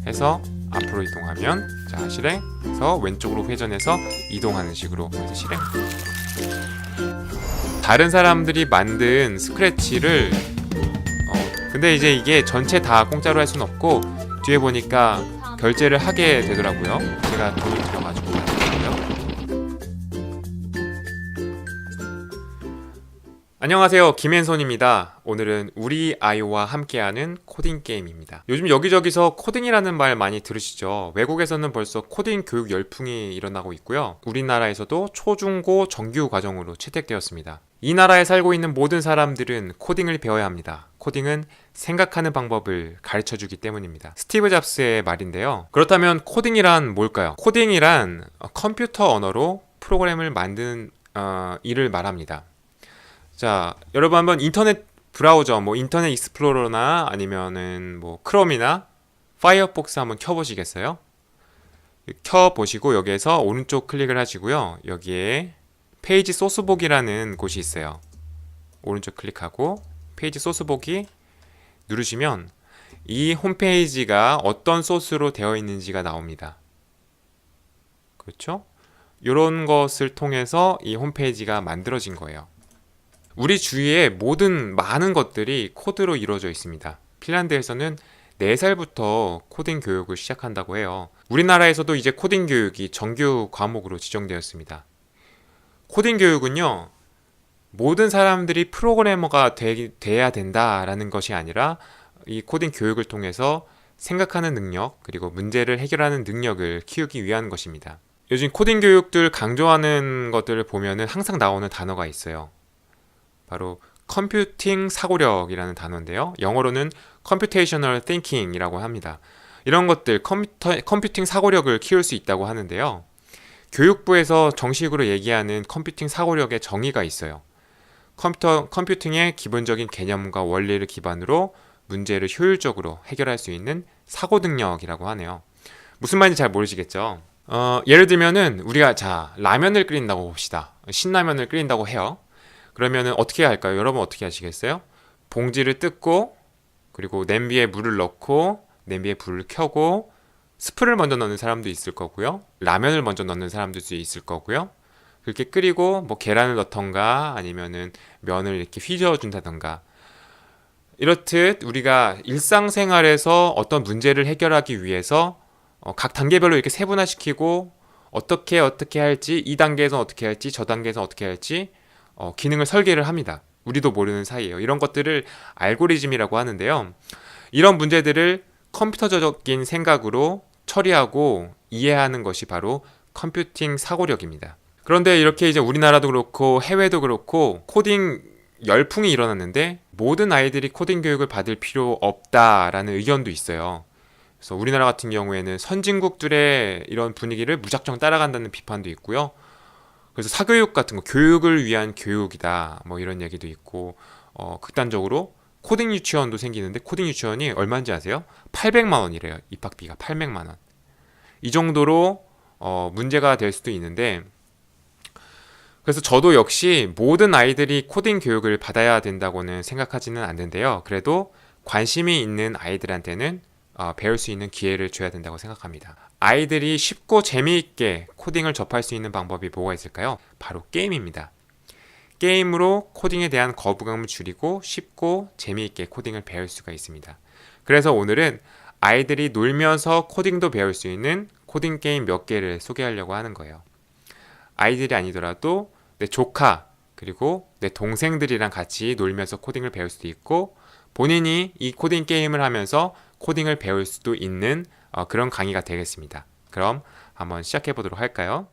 해서 앞으로 이동하면 자 실행해서 왼쪽으로 회전해서 이동하는 식으로 해서 실행. 다른 사람들이 만든 스크래치를 근데 이제 이게 전체 다 공짜로 할 수는 없고 뒤에 보니까 결제를 하게 되더라고요. 제가 돈을 들여가지고 하더라고요. 안녕하세요, 김앤손입니다. 오늘은 우리 아이와 함께하는 코딩 게임입니다. 요즘 여기저기서 코딩이라는 말 많이 들으시죠? 외국에서는 벌써 코딩 교육 열풍이 일어나고 있고요. 우리나라에서도 초중고 정규 과정으로 채택되었습니다. 이 나라에 살고 있는 모든 사람들은 코딩을 배워야 합니다. 코딩은 생각하는 방법을 가르쳐주기 때문입니다. 스티브 잡스의 말인데요. 그렇다면 코딩이란 뭘까요? 코딩이란 컴퓨터 언어로 프로그램을 만드는 일을 말합니다. 자, 여러분 한번 인터넷 브라우저, 인터넷 익스플로러나 아니면은 크롬이나 파이어폭스 한번 켜보시겠어요? 켜보시고 여기에서 오른쪽 클릭을 하시고요. 여기에 페이지 소스 보기라는 곳이 있어요. 오른쪽 클릭하고 페이지 소스 보기 누르시면 이 홈페이지가 어떤 소스로 되어 있는지가 나옵니다. 그렇죠? 이런 것을 통해서 이 홈페이지가 만들어진 거예요. 우리 주위에 많은 것들이 코드로 이루어져 있습니다. 핀란드에서는 4살부터 코딩 교육을 시작한다고 해요. 우리나라에서도 이제 코딩 교육이 정규 과목으로 지정되었습니다. 코딩 교육은요, 모든 사람들이 프로그래머가 돼야 된다라는 것이 아니라 이 코딩 교육을 통해서 생각하는 능력, 그리고 문제를 해결하는 능력을 키우기 위한 것입니다. 요즘 코딩 교육들 강조하는 것들을 보면은 항상 나오는 단어가 있어요. 바로 컴퓨팅 사고력이라는 단어인데요. 영어로는 Computational Thinking이라고 합니다. 이런 것들, 컴퓨팅 사고력을 키울 수 있다고 하는데요. 교육부에서 정식으로 얘기하는 컴퓨팅 사고력의 정의가 있어요. 컴퓨팅의 기본적인 개념과 원리를 기반으로 문제를 효율적으로 해결할 수 있는 사고 능력이라고 하네요. 무슨 말인지 잘 모르시겠죠? 예를 들면은 우리가 라면을 끓인다고 봅시다. 신라면을 끓인다고 해요. 그러면은 어떻게 해야 할까요? 여러분 어떻게 하시겠어요? 봉지를 뜯고 그리고 냄비에 물을 넣고 냄비에 불을 켜고 스프를 먼저 넣는 사람도 있을 거고요. 라면을 먼저 넣는 사람도 있을 거고요. 그렇게 끓이고 계란을 넣던가 아니면은 면을 이렇게 휘저어준다던가 이렇듯 우리가 일상생활에서 어떤 문제를 해결하기 위해서 각 단계별로 이렇게 세분화시키고 어떻게 할지 이 단계에서 어떻게 할지 저 단계에서 어떻게 할지 기능을 설계를 합니다. 우리도 모르는 사이에요. 이런 것들을 알고리즘이라고 하는데요. 이런 문제들을 컴퓨터적인 생각으로 처리하고 이해하는 것이 바로 컴퓨팅 사고력입니다. 그런데 이렇게 이제 우리나라도 그렇고 해외도 그렇고 코딩 열풍이 일어났는데 모든 아이들이 코딩 교육을 받을 필요 없다라는 의견도 있어요. 그래서 우리나라 같은 경우에는 선진국들의 이런 분위기를 무작정 따라간다는 비판도 있고요. 그래서 사교육 같은 거, 교육을 위한 교육이다 이런 얘기도 있고 극단적으로 코딩 유치원도 생기는데 코딩 유치원이 얼마인지 아세요? 800만 원이래요. 입학비가 800만 원. 이 정도로 문제가 될 수도 있는데 그래서 저도 역시 모든 아이들이 코딩 교육을 받아야 된다고는 생각하지는 않는데요. 그래도 관심이 있는 아이들한테는 배울 수 있는 기회를 줘야 된다고 생각합니다. 아이들이 쉽고 재미있게 코딩을 접할 수 있는 방법이 뭐가 있을까요? 바로 게임입니다. 게임으로 코딩에 대한 거부감을 줄이고 쉽고 재미있게 코딩을 배울 수가 있습니다. 그래서 오늘은 아이들이 놀면서 코딩도 배울 수 있는 코딩 게임 몇 개를 소개하려고 하는 거예요. 아이들이 아니더라도 내 조카 그리고 내 동생들이랑 같이 놀면서 코딩을 배울 수도 있고 본인이 이 코딩 게임을 하면서 코딩을 배울 수도 있는 그런 강의가 되겠습니다. 그럼 한번 시작해 보도록 할까요?